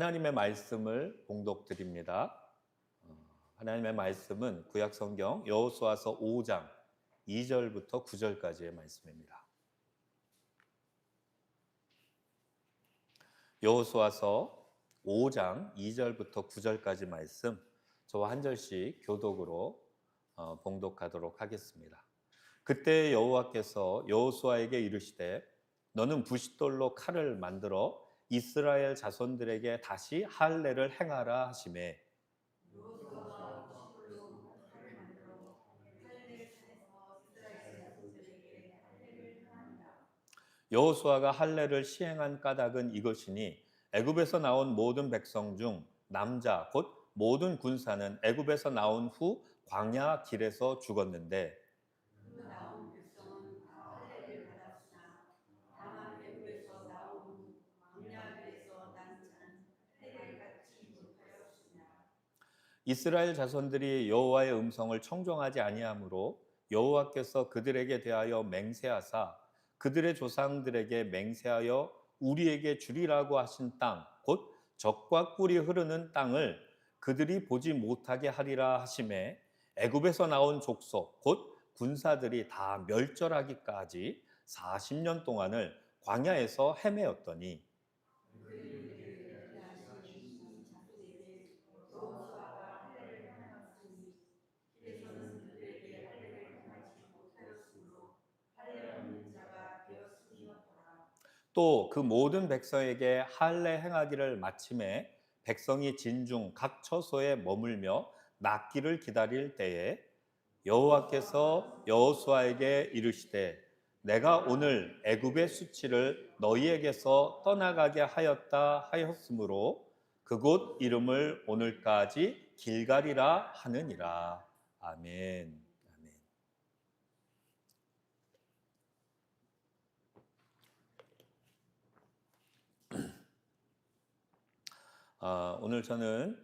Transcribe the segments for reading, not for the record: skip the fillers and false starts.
하나님의 말씀을 봉독드립니다. 하나님의 말씀은 구약 성경 여호수아서 5장 2절부터 9절까지의 말씀입니다. 여호수아서 5장 2절부터 9절까지 말씀, 저와 한 절씩 교독으로 봉독하도록 하겠습니다. 그때 여호와께서 여호수아에게 이르시되 너는 부싯돌로 칼을 만들어 이스라엘 자손들에게 다시 할례를 행하라 하시매 여호수아가 부싯돌로 칼을 만들어 할례를 해서 이스라엘 자손들에게 할례를 행하니라. 여호수아가 할례를 시행한 까닭은 이것이니 애굽에서 나온 모든 백성 중 남자 곧 모든 군사는 애굽에서 나온 후 광야 길에서 죽었는데 그 나온 백성은 다 할례를 받았으나 다만 애굽에서 나온 후 광야길에서 난 자는 할례를 받지 못하였으나 이스라엘 자손들이 여호와의 음성을 청종하지 아니하므로 여호와께서 그들에게 대하여 맹세하사 그들의 조상들에게 맹세하여 우리에게 주리라고 하신 땅 곧 젖과 꿀이 흐르는 땅을 그들이 보지 못하게 하리라 하심에 애굽에서 나온 족속 곧 군사들이 다 멸절하기까지 40년 동안을 광야에서 헤매었더니 그 일들을 대하신 이 자손에게 여호수아가 할례를 행하였으니 길에서는 그들에게 할례를 행하지 못하였으므로 할례 없는 자가 되었음이었더라. 또 그 모든 백성에게 할례 행하기를 마침에 백성이 진중 각 처소에 머물며 낫기를 기다릴 때에 여호와께서 여호수아에게 이르시되 내가 오늘 애굽의 수치를 너희에게서 떠나가게 하였다 하였으므로 그곳 이름을 오늘까지 길갈이라 하느니라. 아멘. 아멘. 오늘 저는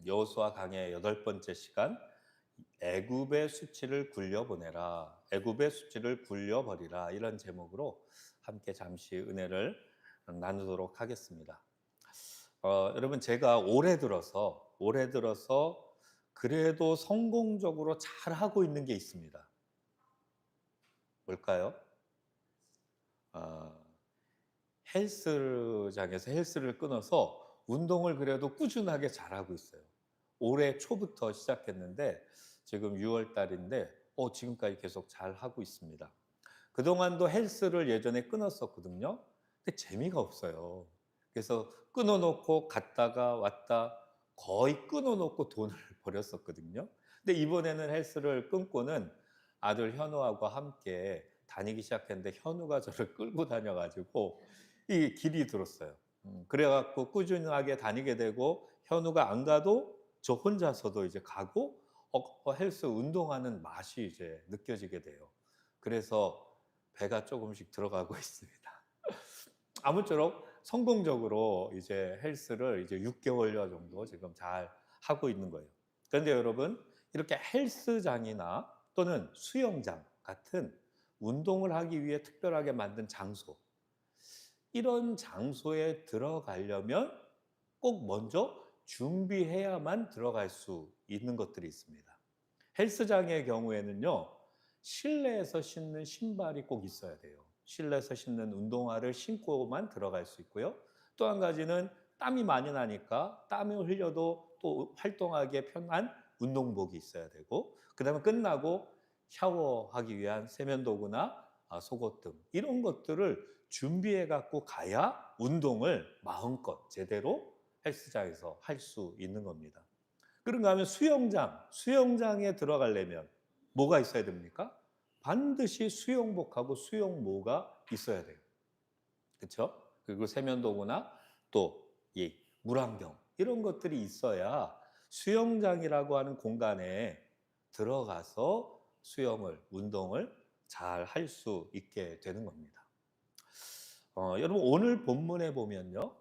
여호수아 강의 8번째 시간 애굽의 수치를 굴려보내라, 애굽의 수치를 굴려버리라 이런 제목으로 함께 잠시 은혜를 나누도록 하겠습니다. 여러분 제가 올해 들어서 그래도 성공적으로 잘 하고 있는 게 있습니다. 뭘까요? 어, 헬스장에서 헬스를 끊어서 운동을 그래도 꾸준하게 잘하고 있어요. 올해 초부터 시작했는데 지금 6월 달인데 지금까지 계속 잘하고 있습니다. 그동안도 헬스를 예전에 끊었었거든요. 근데 재미가 없어요. 그래서 끊어놓고 갔다가 왔다 거의 끊어놓고 돈을 버렸었거든요. 근데 이번에는 헬스를 끊고는 아들 현우하고 함께 다니기 시작했는데 현우가 저를 끌고 다녀가지고 이 길이 들었어요. 그래갖고 꾸준하게 다니게 되고 현우가 안 가도 저 혼자서도 이제 가고 헬스 운동하는 맛이 이제 느껴지게 돼요. 그래서 배가 조금씩 들어가고 있습니다. 아무쪼록 성공적으로 이제 헬스를 이제 6개월여 정도 지금 잘 하고 있는 거예요. 그런데 여러분, 이렇게 헬스장이나 또는 수영장 같은 운동을 하기 위해 특별하게 만든 장소, 이런 장소에 들어가려면 꼭 먼저 준비해야만 들어갈 수 있는 것들이 있습니다. 헬스장의 경우에는요, 실내에서 신는 신발이 꼭 있어야 돼요. 실내에서 신는 운동화를 신고만 들어갈 수 있고요. 또 한 가지는 땀이 많이 나니까 땀을 흘려도 또 활동하기에 편한 운동복이 있어야 되고, 그 다음에 끝나고 샤워하기 위한 세면도구나 속옷 등 이런 것들을 준비해 갖고 가야 운동을 마음껏 제대로 헬스장에서 할 수 있는 겁니다. 그런가 하면 수영장에 들어가려면 뭐가 있어야 됩니까? 반드시 수영복하고 수영모가 있어야 돼요. 그렇죠? 그리고 세면도구나 또 이 물안경 이런 것들이 있어야 수영장이라고 하는 공간에 들어가서 운동을 잘 할 수 있게 되는 겁니다. 여러분 오늘 본문에 보면요.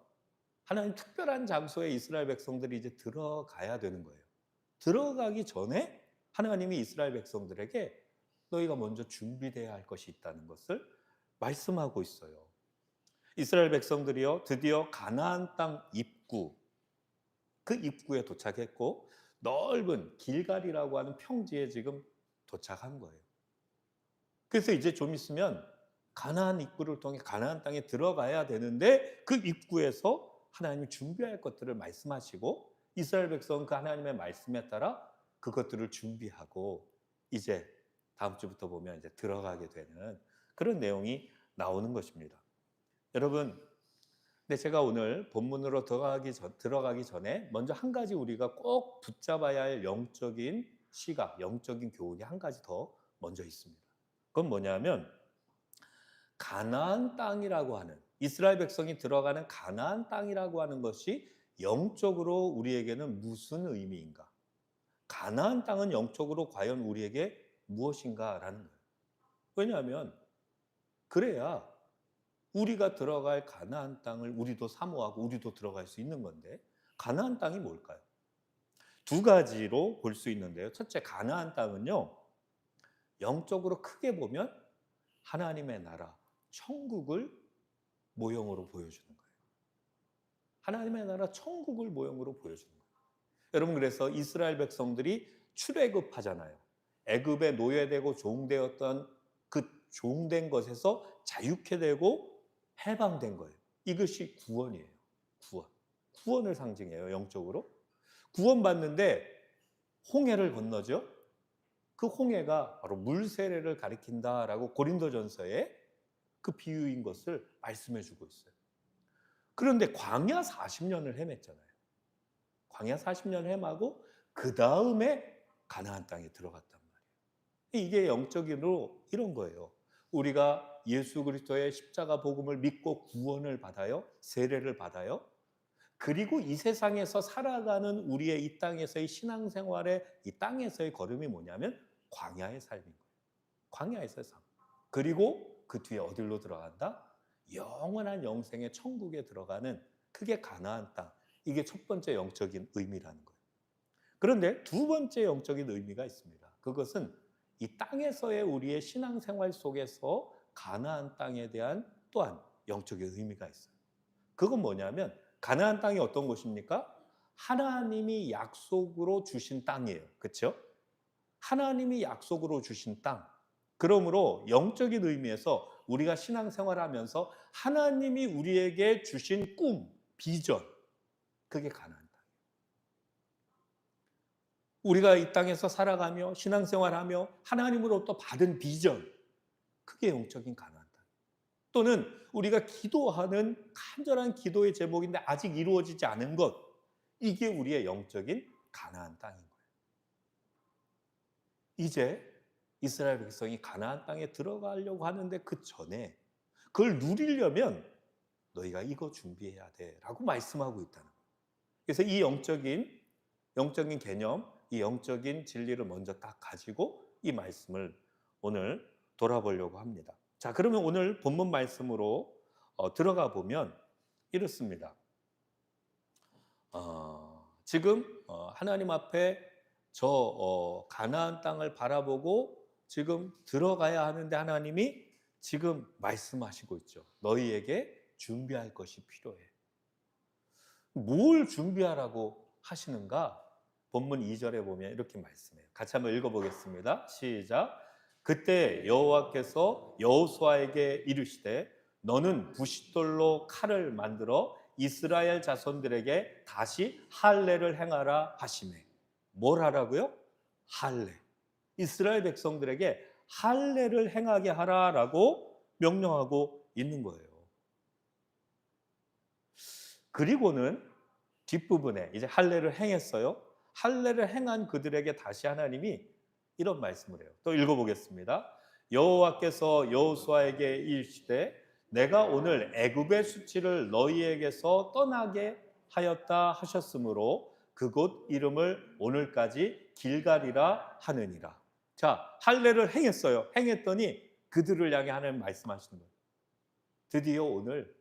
하나님 특별한 장소에 이스라엘 백성들이 이제 들어가야 되는 거예요. 들어가기 전에 하나님이 이스라엘 백성들에게 너희가 먼저 준비되어야 할 것이 있다는 것을 말씀하고 있어요. 이스라엘 백성들이요 드디어 가나안 땅 입구, 그 입구에 도착했고 넓은 길갈이라고 하는 평지에 지금 도착한 거예요. 그래서 이제 좀 있으면 가나안 입구를 통해 가나안 땅에 들어가야 되는데 그 입구에서 하나님이 준비할 것들을 말씀하시고 이스라엘 백성은 그 하나님의 말씀에 따라 그것들을 준비하고 이제 다음 주부터 보면 이제 들어가게 되는 그런 내용이 나오는 것입니다. 여러분, 근데 제가 오늘 본문으로 들어가기 전에 먼저 한 가지 우리가 꼭 붙잡아야 할 영적인 시각, 영적인 교훈이 한 가지 더 먼저 있습니다. 그건 뭐냐면 가나안 땅이라고 하는 이스라엘 백성이 들어가는 가나안 땅이라고 하는 것이 영적으로 우리에게는 무슨 의미인가? 가나안 땅은 영적으로 과연 우리에게 무엇인가라는 거예요. 왜냐하면 그래야 우리가 들어갈 가나안 땅을 우리도 사모하고 우리도 들어갈 수 있는 건데 가나안 땅이 뭘까요? 두 가지로 볼 수 있는데요. 첫째, 가나안 땅은요. 영적으로 크게 보면 하나님의 나라, 천국을 모형으로 보여주는 거예요. 하나님의 나라, 천국을 모형으로 보여주는 거예요. 여러분, 그래서 이스라엘 백성들이 출애굽하잖아요. 애굽에 노예되고 종되었던 그 종된 것에서 자유케 되고 해방된 거예요. 이것이 구원이에요. 구원. 구원을 상징해요, 영적으로. 구원받는데 홍해를 건너죠. 그 홍해가 바로 물세례를 가리킨다라고 고린도전서에 그 비유인 것을 말씀해 주고 있어요. 그런데 광야 40년을 헤맸잖아요. 광야 40년 헤매고 그 다음에 가나안 땅에 들어갔단 말이에요. 이게 영적으로 이런 거예요. 우리가 예수 그리스도의 십자가 복음을 믿고 구원을 받아요. 세례를 받아요. 그리고 이 세상에서 살아가는 우리의 이 땅에서의 신앙생활의 이 땅에서의 걸음이 뭐냐면 광야의 삶인 거예요. 광야에서의 삶. 그리고 그 뒤에 어디로 들어간다? 영원한 영생의 천국에 들어가는 그게 가나안 땅. 이게 첫 번째 영적인 의미라는 거예요. 그런데 두 번째 영적인 의미가 있습니다. 그것은 이 땅에서의 우리의 신앙생활 속에서 가나안 땅에 대한 또한 영적인 의미가 있어요. 그건 뭐냐면 가나안 땅이 어떤 곳입니까? 하나님이 약속으로 주신 땅이에요. 그렇죠? 하나님이 약속으로 주신 땅. 그러므로 영적인 의미에서 우리가 신앙생활하면서 하나님이 우리에게 주신 꿈, 비전, 그게 가나안 땅이에요. 우리가 이 땅에서 살아가며 신앙생활하며 하나님으로부터 받은 비전, 그게 영적인 가나안 땅. 또는 우리가 기도하는 간절한 기도의 제목인데 아직 이루어지지 않은 것, 이게 우리의 영적인 가나안 땅인 거예요. 이제 이스라엘 백성이 가나안 땅에 들어가려고 하는데 그 전에 그걸 누리려면 너희가 이거 준비해야 돼라고 말씀하고 있다는 거예요. 그래서 이 영적인 개념, 이 영적인 진리를 먼저 딱 가지고 이 말씀을 오늘 돌아보려고 합니다. 자, 그러면 오늘 본문 말씀으로 들어가 보면 이렇습니다. 지금 하나님 앞에 저 가나안 땅을 바라보고 지금 들어가야 하는데 하나님이 지금 말씀하시고 있죠. 너희에게 준비할 것이 필요해. 뭘 준비하라고 하시는가? 본문 2절에 보면 이렇게 말씀해요. 같이 한번 읽어보겠습니다. 시작. 그때 여호와께서 여호수아에게 이르시되 너는 부싯돌로 칼을 만들어 이스라엘 자손들에게 다시 할례를 행하라 하시매. 뭘 하라고요? 할례. 이스라엘 백성들에게 할례를 행하게 하라라고 명령하고 있는 거예요. 그리고는 뒷부분에 이제 할례를 행했어요. 할례를 행한 그들에게 다시 하나님이 이런 말씀을 해요. 또 읽어보겠습니다. 여호와께서 여호수아에게 이르시되 내가 오늘 애굽의 수치를 너희에게서 떠나게 하였다 하셨으므로 그곳 이름을 오늘까지 길갈이라 하느니라. 자, 할례를 행했어요. 행했더니 그들을 향해 하나님 말씀하시는 거예요. 드디어 오늘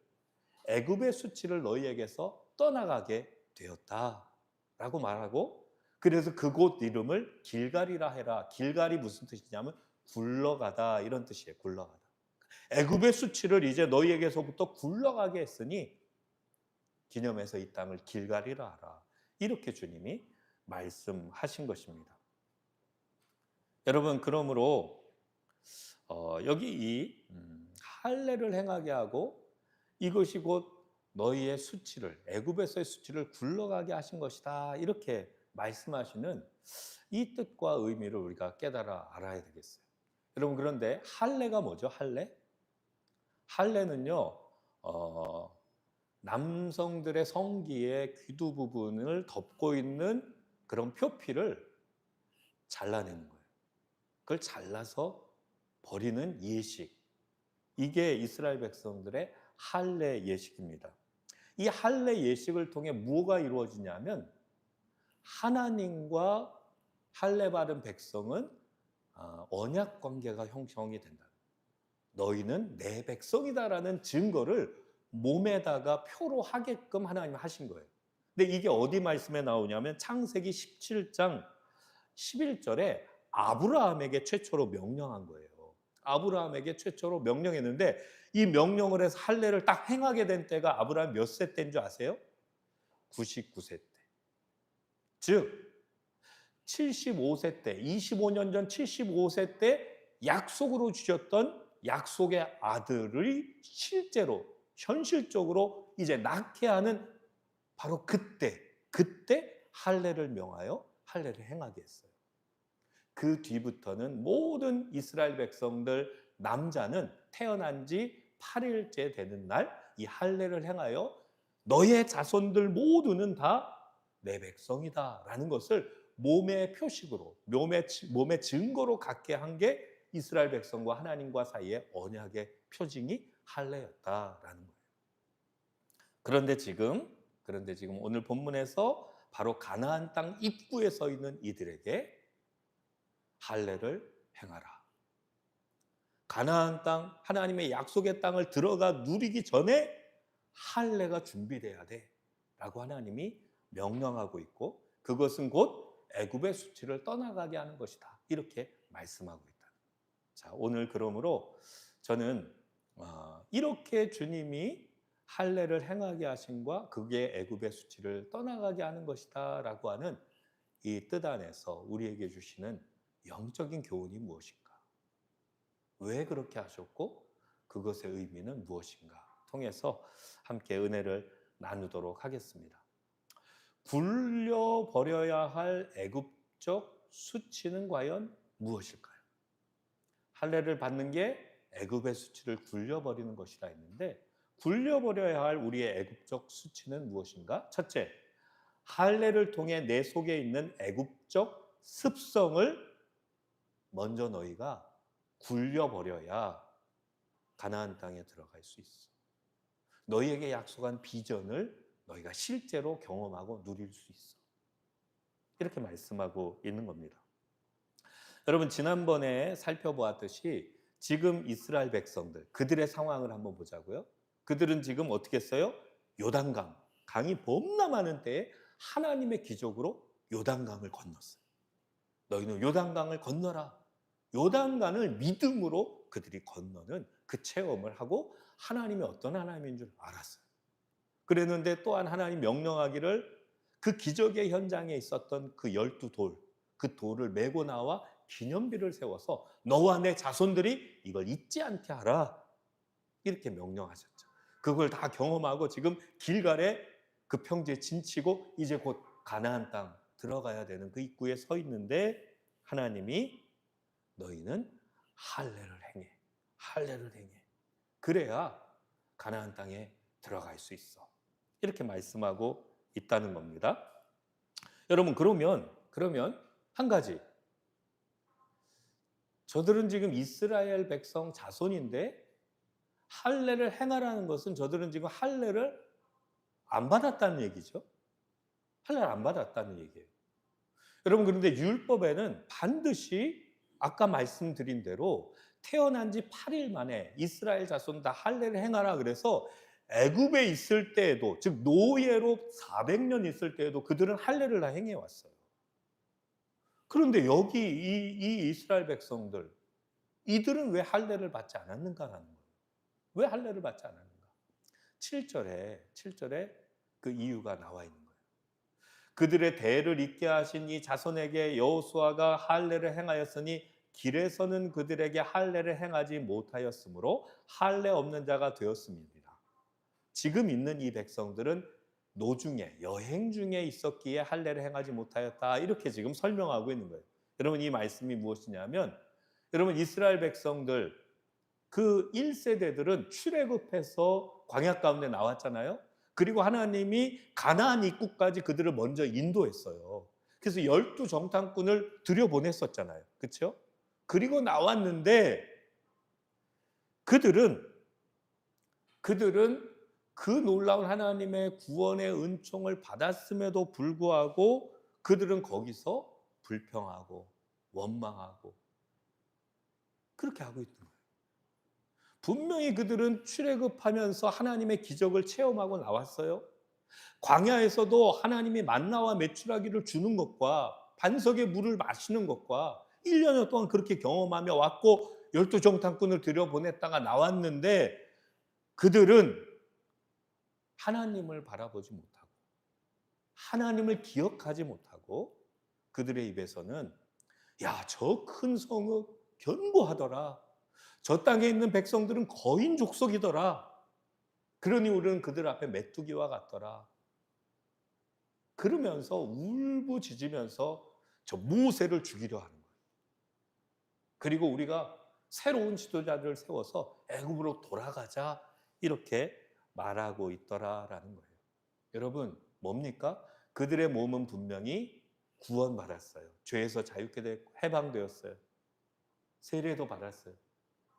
애굽의 수치를 너희에게서 떠나가게 되었다라고 말하고 그래서 그곳 이름을 길갈이라 해라. 길갈이 무슨 뜻이냐면 굴러가다 이런 뜻이에요. 굴러가다. 애굽의 수치를 이제 너희에게서부터 굴러가게 했으니 기념해서 이 땅을 길갈이라 하라. 이렇게 주님이 말씀하신 것입니다. 여러분, 그러므로 여기 이 할례를 행하게 하고 이것이 곧 너희의 수치를, 애굽에서의 수치를 굴러가게 하신 것이다, 이렇게 말씀하시는 이 뜻과 의미를 우리가 깨달아 알아야 되겠어요. 여러분, 그런데 할례가 뭐죠? 할례는요, 남성들의 성기의 귀두 부분을 덮고 있는 그런 표피를 잘라내는 거예요. 그걸 잘라서 버리는 예식. 이게 이스라엘 백성들의 할례 예식입니다. 이 할례 예식을 통해 무엇가 이루어지냐면 하나님과 할례 받은 백성은 언약 관계가 형성이 된다. 너희는 내 백성이다라는 증거를 몸에다가 표로 하게끔 하나님이 하신 거예요. 근데 이게 어디 말씀에 나오냐면 창세기 17장 11절에 아브라함에게 최초로 명령한 거예요. 아브라함에게 최초로 명령했는데 이 명령을 해서 할례를 딱 행하게 된 때가 아브라함 몇 세 때인 줄 아세요? 99세 때. 즉 75세 때, 25년 전 75세 때 약속으로 주셨던 약속의 아들이 실제로 현실적으로 이제 낳게 하는 바로 그때 할례를 명하여 할례를 행하게 했어요. 그 뒤부터는 모든 이스라엘 백성들 남자는 태어난 지 8일째 되는 날 이 할례를 행하여 너의 자손들 모두는 다 내 백성이다라는 것을 몸의 표식으로, 몸의 증거로 갖게 한 게 이스라엘 백성과 하나님과 사이의 언약의 표징이 할례였다라는 거예요. 그런데 지금 오늘 본문에서 바로 가나안 땅 입구에 서 있는 이들에게 할례를 행하라. 가나안 땅, 하나님의 약속의 땅을 들어가 누리기 전에 할례가 준비돼야 돼라고 하나님이 명령하고 있고, 그것은 곧 애굽의 수치를 떠나가게 하는 것이다, 이렇게 말씀하고 있다. 자, 오늘 그러므로 저는 이렇게 주님이 할례를 행하게 하심과 그게 애굽의 수치를 떠나가게 하는 것이다라고 하는 이 뜻 안에서 우리에게 주시는 영적인 교훈이 무엇인가? 왜 그렇게 하셨고 그것의 의미는 무엇인가? 통해서 함께 은혜를 나누도록 하겠습니다. 굴려버려야 할 애굽적 수치는 과연 무엇일까요? 할례를 받는 게 애굽의 수치를 굴려버리는 것이라 했는데, 굴려버려야 할 우리의 애굽적 수치는 무엇인가? 첫째, 할례를 통해 내 속에 있는 애굽적 습성을 먼저 너희가 굴려버려야 가나안 땅에 들어갈 수 있어. 너희에게 약속한 비전을 너희가 실제로 경험하고 누릴 수 있어. 이렇게 말씀하고 있는 겁니다. 여러분, 지난번에 살펴보았듯이 지금 이스라엘 백성들, 그들의 상황을 한번 보자고요. 그들은 지금 어떻게 했어요? 요단강, 강이 범나 많은 때에 하나님의 기적으로 요단강을 건넜어요. 너희는 요단강을 건너라. 요단강을 믿음으로 그들이 건너는 그 체험을 하고 하나님이 어떤 하나님인 줄 알았어요. 그랬는데 또한 하나님 명령하기를 그 기적의 현장에 있었던 그 12돌, 그 돌을 메고 나와 기념비를 세워서 너와 내 자손들이 이걸 잊지 않게 하라, 이렇게 명령하셨죠. 그걸 다 경험하고 지금 길갈에 그 평지에 진치고 이제 곧 가나안 땅 들어가야 되는 그 입구에 서 있는데 하나님이 너희는 할례를 행해. 그래야 가나안 땅에 들어갈 수 있어. 이렇게 말씀하고 있다는 겁니다. 여러분, 그러면 한 가지, 저들은 지금 이스라엘 백성 자손인데 할례를 행하라는 것은 저들은 지금 할례를 안 받았다는 얘기죠. 할례를 안 받았다는 얘기예요. 여러분, 그런데 율법에는 반드시 아까 말씀드린 대로 태어난 지 8일 만에 이스라엘 자손 다 할례를 행하라 그래서 애굽에 있을 때에도, 즉 노예로 400년 있을 때에도 그들은 할례를 다 행해 왔어요. 그런데 여기 이 이스라엘 백성들, 이들은 왜 할례를 받지 않았는가라는 거예요. 왜 할례를 받지 않았는가? 7절에 그 이유가 나와 있는 거예요. 그들의 대를 잇게 하신 이 자손에게 여호수아가 할례를 행하였으니 길에서는 그들에게 할례를 행하지 못하였으므로 할례 없는 자가 되었습니다. 지금 있는 이 백성들은 노중에 여행 중에 있었기에 할례를 행하지 못하였다. 이렇게 지금 설명하고 있는 거예요. 여러분 이 말씀이 무엇이냐면 여러분 이스라엘 백성들 그 1세대들은 출애굽해서 광야 가운데 나왔잖아요. 그리고 하나님이 가나안 입구까지 그들을 먼저 인도했어요. 그래서 12 정탐꾼을 들여보냈었잖아요. 그렇죠? 그리고 나왔는데 그들은 그 놀라운 하나님의 구원의 은총을 받았음에도 불구하고 그들은 거기서 불평하고 원망하고 그렇게 하고 있는 거예요. 분명히 그들은 출애굽하면서 하나님의 기적을 체험하고 나왔어요. 광야에서도 하나님이 만나와 메추라기를 주는 것과 반석의 물을 마시는 것과 1년여 동안 그렇게 경험하며 왔고 12 정탐꾼을 들여보냈다가 나왔는데 그들은 하나님을 바라보지 못하고 하나님을 기억하지 못하고 그들의 입에서는 야, 저 큰 성읍 견고하더라. 저 땅에 있는 백성들은 거인 족속이더라. 그러니 우리는 그들 앞에 메뚜기와 같더라. 그러면서 울부짖으면서 저 모세를 죽이려 하는 거예요. 그리고 우리가 새로운 지도자들을 세워서 애굽으로 돌아가자 이렇게 말하고 있더라라는 거예요. 여러분 뭡니까? 그들의 몸은 분명히 구원받았어요. 죄에서 자유케 되고 해방되었어요. 세례도 받았어요.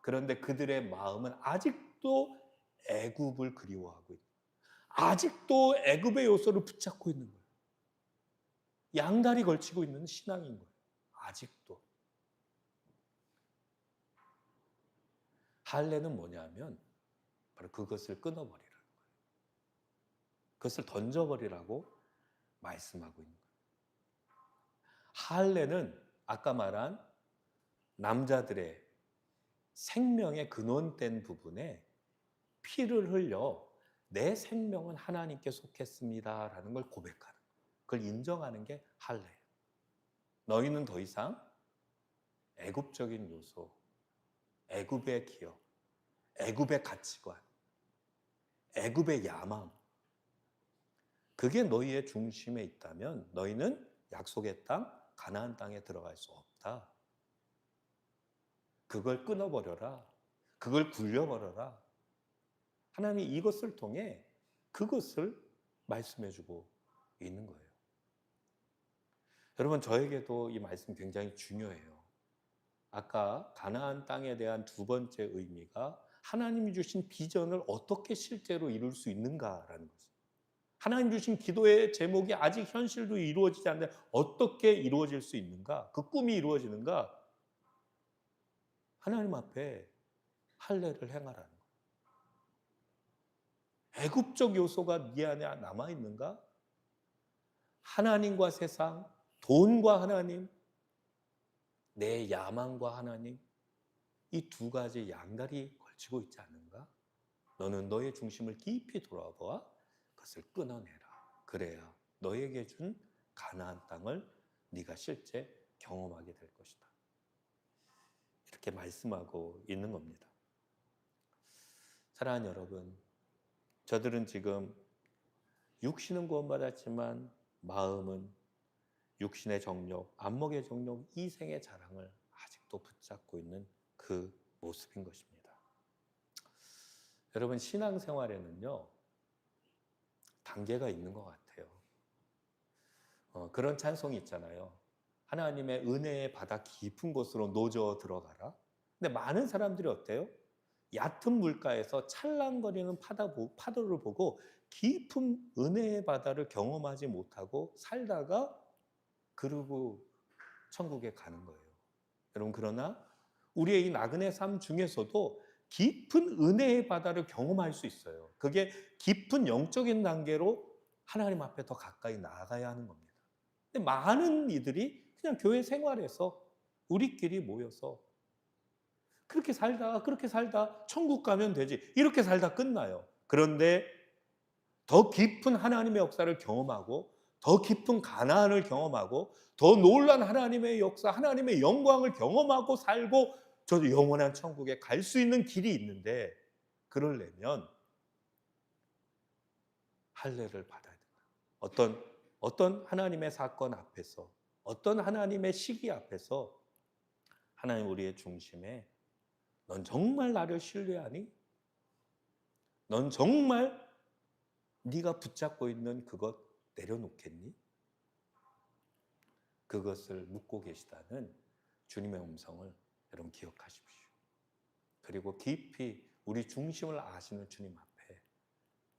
그런데 그들의 마음은 아직도 애굽을 그리워하고 있는 거예요. 아직도 애굽의 요소를 붙잡고 있는 거예요. 양다리 걸치고 있는 신앙인 거예요. 아직도. 할례는 뭐냐면 바로 그것을 끊어버리라는 거예요. 그것을 던져버리라고 말씀하고 있는 거예요. 할례는 아까 말한 남자들의 생명의 근원된 부분에 피를 흘려 내 생명은 하나님께 속했습니다라는 걸 고백하는 거예요. 그걸 인정하는 게 할례예요. 너희는 더 이상 애굽적인 요소, 애굽의 기억, 애굽의 가치관, 애굽의 야망 그게 너희의 중심에 있다면 너희는 약속의 땅, 가나안 땅에 들어갈 수 없다. 그걸 끊어버려라. 그걸 굴려버려라. 하나님이 이것을 통해 그것을 말씀해주고 있는 거예요. 여러분 저에게도 이 말씀 굉장히 중요해요. 아까 가나안 땅에 대한 두 번째 의미가 하나님이 주신 비전을 어떻게 실제로 이룰 수 있는가라는 거죠. 하나님 주신 기도의 제목이 아직 현실도 이루어지지 않는데 어떻게 이루어질 수 있는가? 그 꿈이 이루어지는가? 하나님 앞에 할례를 행하라는 거예요. 애굽적 요소가 네 안에 남아 있는가? 하나님과 세상, 돈과 하나님, 내 야망과 하나님 이 두 가지 양다리 걸치고 있지 않는가? 너는 너의 중심을 깊이 돌아보아 그것을 끊어내라. 그래야 너에게 준 가나안 땅을 네가 실제 경험하게 될 것이다. 이렇게 말씀하고 있는 겁니다. 사랑하는 여러분, 저들은 지금 육신은 구원받았지만 마음은 육신의 정욕, 안목의 정욕, 이생의 자랑을 아직도 붙잡고 있는 그 모습인 것입니다. 여러분 신앙생활에는요 단계가 있는 것 같아요. 그런 찬송이 있잖아요. 하나님의 은혜의 바다 깊은 곳으로 노져 들어가라. 근데 많은 사람들이 어때요? 얕은 물가에서 찰랑거리는 파도를 보고 깊은 은혜의 바다를 경험하지 못하고 살다가 그러고 천국에 가는 거예요. 여러분 그러나 우리의 이 나그네 삶 중에서도 깊은 은혜의 바다를 경험할 수 있어요. 그게 깊은 영적인 단계로 하나님 앞에 더 가까이 나아가야 하는 겁니다. 근데 많은 이들이 그냥 교회 생활에서 우리끼리 모여서 그렇게 살다 천국 가면 되지 이렇게 살다 끝나요. 그런데 더 깊은 하나님의 역사를 경험하고 더 깊은 가나안을 경험하고 더 놀란 하나님의 역사, 하나님의 영광을 경험하고 살고 저도 영원한 천국에 갈 수 있는 길이 있는데 그러려면 할례를 받아야 된다. 어떤 하나님의 사건 앞에서 어떤 하나님의 시기 앞에서 하나님 우리의 중심에 넌 정말 나를 신뢰하니? 넌 정말 네가 붙잡고 있는 그것 내려놓겠니? 그것을 묻고 계시다는 주님의 음성을 여러분 기억하십시오. 그리고 깊이 우리 중심을 아시는 주님 앞에,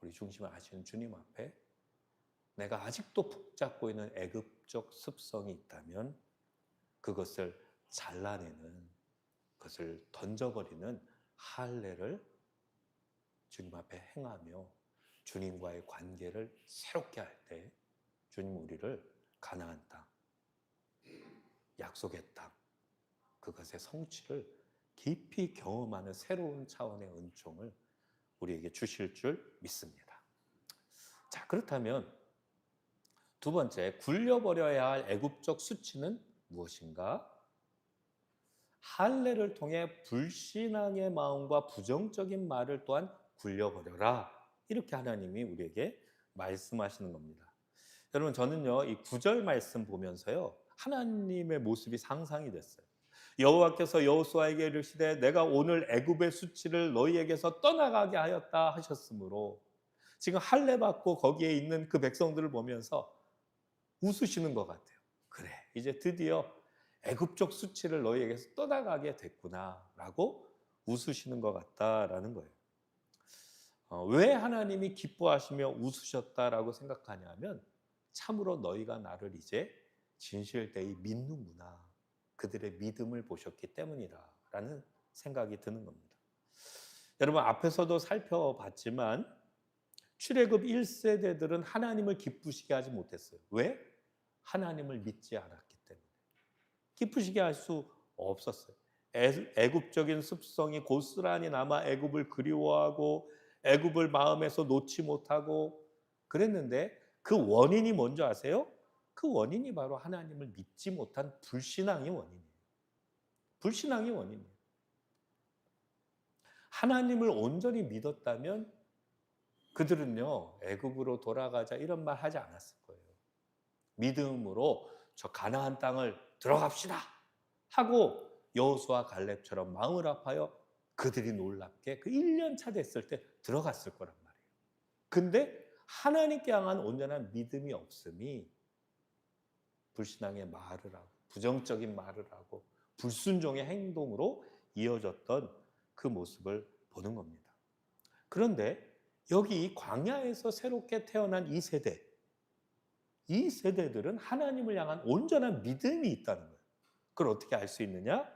우리 중심을 아시는 주님 앞에 내가 아직도 붙잡고 있는 애굽적 습성이 있다면 그것을 잘라내는, 그것을 던져버리는 할례를 주님 앞에 행하며 주님과의 관계를 새롭게 할 때 주님 우리를 가나안 땅, 약속의 땅, 그것의 성취를 깊이 경험하는 새로운 차원의 은총을 우리에게 주실 줄 믿습니다. 자, 그렇다면 두 번째, 굴려버려야 할 애굽적 수치는 무엇인가? 할례를 통해 불신앙의 마음과 부정적인 말을 또한 굴려버려라. 이렇게 하나님이 우리에게 말씀하시는 겁니다. 여러분, 저는요, 이 9절 말씀 보면서요, 하나님의 모습이 상상이 됐어요. 여호와께서 여호수아에게 이르시되 내가 오늘 애굽의 수치를 너희에게서 떠나가게 하였다 하셨으므로 지금 할례 받고 거기에 있는 그 백성들을 보면서 웃으시는 것 같아요. 그래, 이제 드디어 애굽적 수치를 너희에게서 떠나가게 됐구나라고 웃으시는 것 같다라는 거예요. 왜 하나님이 기뻐하시며 웃으셨다라고 생각하냐면 참으로 너희가 나를 이제 진실되이 믿는구나, 그들의 믿음을 보셨기 때문이다라는 생각이 드는 겁니다. 여러분, 앞에서도 살펴봤지만 출애굽 1세대들은 하나님을 기쁘시게 하지 못했어요. 왜? 하나님을 믿지 않았기 때문에. 기쁘시게 할 수 없었어요. 애굽적인 습성이 고스란히 남아 애굽을 그리워하고 애굽을 마음에서 놓지 못하고 그랬는데 그 원인이 뭔지 아세요? 그 원인이 바로 하나님을 믿지 못한 불신앙이 원인이에요. 불신앙이 원인이에요. 하나님을 온전히 믿었다면 그들은요, 애굽으로 돌아가자 이런 말 하지 않았을 거예요. 믿음으로 저 가나안 땅을 들어갑시다 하고 여호수아 갈렙처럼 마음을 아파요. 그들이 놀랍게 그 1년 차 됐을 때 들어갔을 거란 말이에요. 근데 하나님께 향한 온전한 믿음이 없음이 불신앙의 말을 하고 부정적인 말을 하고 불순종의 행동으로 이어졌던 그 모습을 보는 겁니다. 그런데 여기 이 광야에서 새롭게 태어난 이 세대들은 하나님을 향한 온전한 믿음이 있다는 거예요. 그걸 어떻게 알 수 있느냐?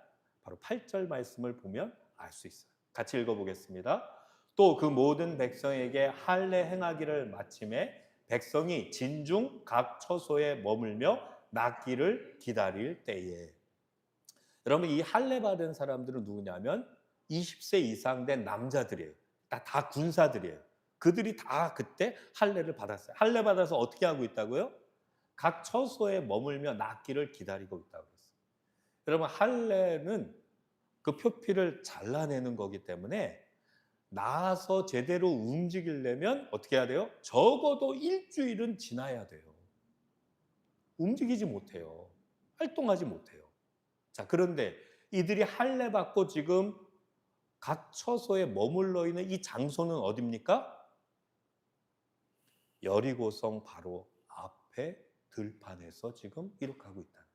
바로 8절 말씀을 보면 알 수 있어요. 같이 읽어보겠습니다. 또 그 모든 백성에게 할례 행하기를 마침에 백성이 진중 각 처소에 머물며 낫기를 기다릴 때에. 여러분, 이 할례 받은 사람들은 누구냐면 20세 이상 된 남자들이에요. 다 군사들이에요. 그들이 다 그때 할례를 받았어요. 할례 받아서 어떻게 하고 있다고요? 각 처소에 머물며 낫기를 기다리고 있다고 그랬어요. 여러분, 할례는 그 표피를 잘라내는 거기 때문에 나아서 제대로 움직이려면 어떻게 해야 돼요? 적어도 일주일은 지나야 돼요. 움직이지 못해요. 활동하지 못해요. 자, 그런데 이들이 할례 받고 지금 각 처소에 머물러 있는 이 장소는 어디입니까? 여리고성 바로 앞에 들판에서 지금 이렇게 하고 있다.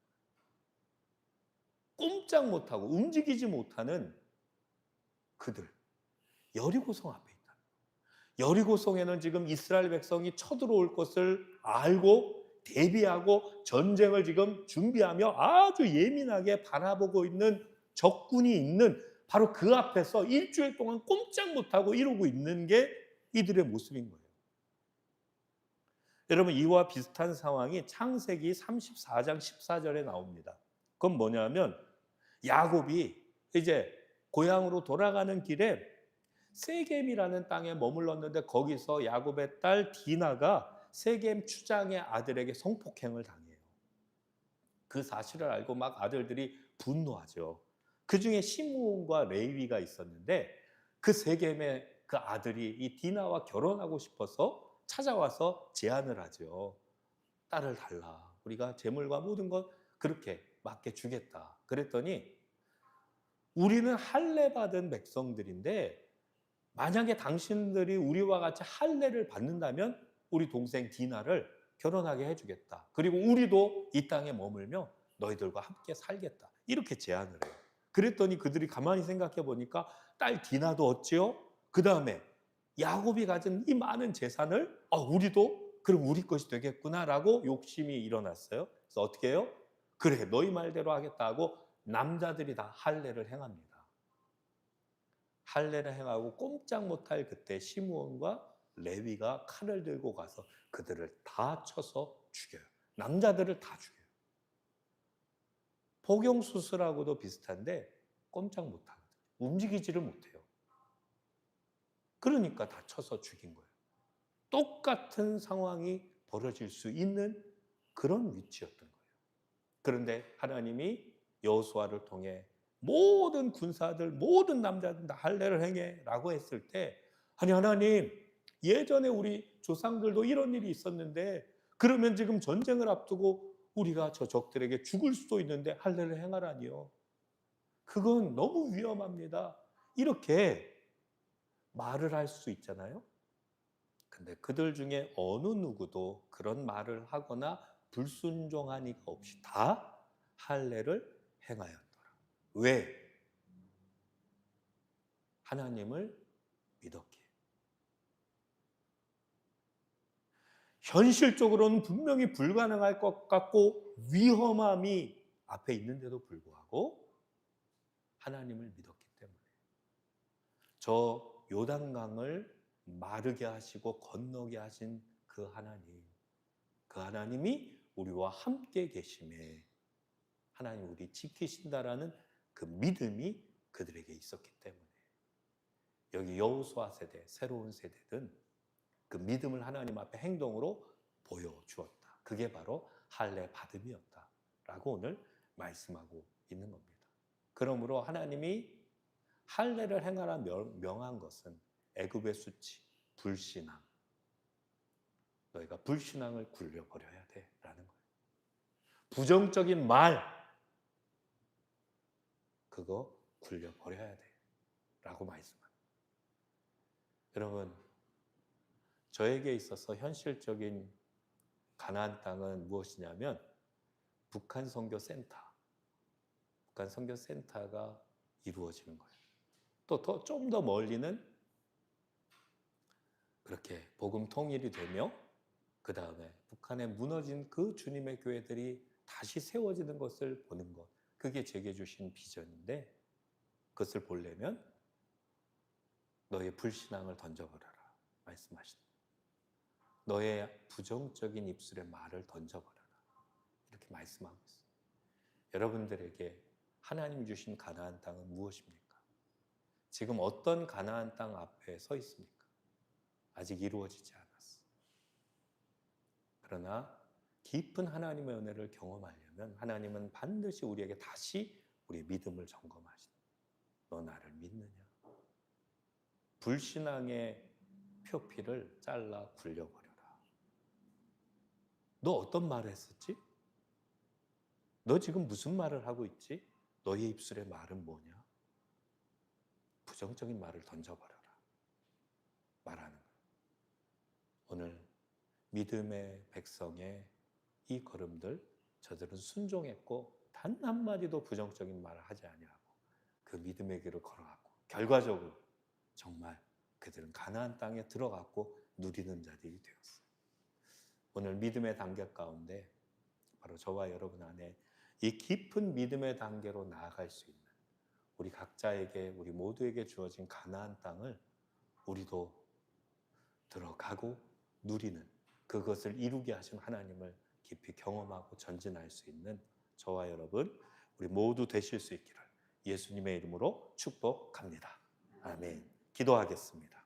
꼼짝 못하고 움직이지 못하는 그들, 여리고성 앞에 있다. 여리고성에는 지금 이스라엘 백성이 쳐들어올 것을 알고 대비하고 전쟁을 지금 준비하며 아주 예민하게 바라보고 있는 적군이 있는 바로 그 앞에서 일주일 동안 꼼짝 못하고 이러고 있는 게 이들의 모습인 거예요. 여러분, 이와 비슷한 상황이 창세기 34장 14절에 나옵니다. 그건 뭐냐면 야곱이 이제 고향으로 돌아가는 길에 세겜이라는 땅에 머물렀는데 거기서 야곱의 딸 디나가 세겜 추장의 아들에게 성폭행을 당해요. 그 사실을 알고 막 아들들이 분노하죠. 그 중에 시므온과 레위가 있었는데 그 세겜의 그 아들이 이 디나와 결혼하고 싶어서 찾아와서 제안을 하죠. 딸을 달라. 우리가 재물과 모든 것 그렇게 맞게 주겠다. 그랬더니 우리는 할례 받은 백성들인데 만약에 당신들이 우리와 같이 할례를 받는다면 우리 동생 디나를 결혼하게 해주겠다. 그리고 우리도 이 땅에 머물며 너희들과 함께 살겠다. 이렇게 제안을 해요. 그랬더니 그들이 가만히 생각해 보니까 딸 디나도 얻지요. 그 다음에 야곱이 가진 이 많은 재산을 우리도 그럼 우리 것이 되겠구나라고 욕심이 일어났어요. 그래서 어떻게 해요? 그래 너희 말대로 하겠다 하고 남자들이 다 할례를 행합니다. 할례를 행하고 꼼짝 못할 그때 시므온과 레위가 칼을 들고 가서 그들을 다 쳐서 죽여요. 남자들을 다 죽여요. 복용수술하고도 비슷한데 꼼짝 못하거든요. 움직이지를 못해요. 그러니까 다 쳐서 죽인 거예요. 똑같은 상황이 벌어질 수 있는 그런 위치였던 거예요. 그런데 하나님이 여호수아를 통해 모든 군사들, 모든 남자들 다 할례를 행해라고 했을 때 아니 하나님 예전에 우리 조상들도 이런 일이 있었는데 그러면 지금 전쟁을 앞두고 우리가 저 적들에게 죽을 수도 있는데 할례를 행하라니요. 그건 너무 위험합니다. 이렇게 말을 할 수 있잖아요. 근데 그들 중에 어느 누구도 그런 말을 하거나 불순종한 이가 없이 다 할례를 행하였더라. 왜? 하나님을 믿었기에. 현실적으로는 분명히 불가능할 것 같고 위험함이 앞에 있는데도 불구하고 하나님을 믿었기 때문에 저 요단강을 마르게 하시고 건너게 하신 그 하나님이 우리와 함께 계심에 하나님 우리 지키신다라는 그 믿음이 그들에게 있었기 때문에 여기 여호수아 세대, 새로운 세대는 그 믿음을 하나님 앞에 행동으로 보여주었다. 그게 바로 할례 받음이었다라고 오늘 말씀하고 있는 겁니다. 그러므로 하나님이 할례를 행하라 명한 것은 애굽의 수치, 불신앙. 너희가 불신앙을 굴려버려야 돼라는 거예요. 부정적인 말 그거 굴려버려야 돼라고 말씀합니다. 여러분 저에게 있어서 현실적인 가나안 땅은 무엇이냐면 북한 선교센터가 이루어지는 거예요. 또 좀 더 멀리는 그렇게 복음 통일이 되며 그 다음에 북한에 무너진 그 주님의 교회들이 다시 세워지는 것을 보는 것. 그게 제게 주신 비전인데 그것을 보려면 너의 불신앙을 던져버려라 말씀하시는 너의 부정적인 입술의 말을 던져버려라 이렇게 말씀하고 있어요. 여러분들에게 하나님 주신 가나안 땅은 무엇입니까? 지금 어떤 가나안 땅 앞에 서 있습니까? 아직 이루어지지 않았어. 그러나 깊은 하나님의 은혜를 경험하려면 하나님은 반드시 우리에게 다시 우리의 믿음을 점검하신다. 너 나를 믿느냐? 불신앙의 표피를 잘라 굴려버려라. 너 어떤 말을 했었지? 너 지금 무슨 말을 하고 있지? 너의 입술의 말은 뭐냐? 부정적인 말을 던져버려라. 말하는 거예요. 오늘 믿음의 백성의 이 걸음들 저들은 순종했고 단 한마디도 부정적인 말을 하지 아니하고 그 믿음의 길을 걸어갔고 결과적으로 정말 그들은 가나안 땅에 들어갔고 누리는 자들이 되었어요. 오늘 믿음의 단계 가운데 바로 저와 여러분 안에 이 깊은 믿음의 단계로 나아갈 수 있는 우리 각자에게 우리 모두에게 주어진 가나안 땅을 우리도 들어가고 누리는 그것을 이루게 하신 하나님을 깊이 경험하고 전진할 수 있는 저와 여러분 우리 모두 되실 수 있기를 예수님의 이름으로 축복합니다. 아멘. 기도하겠습니다.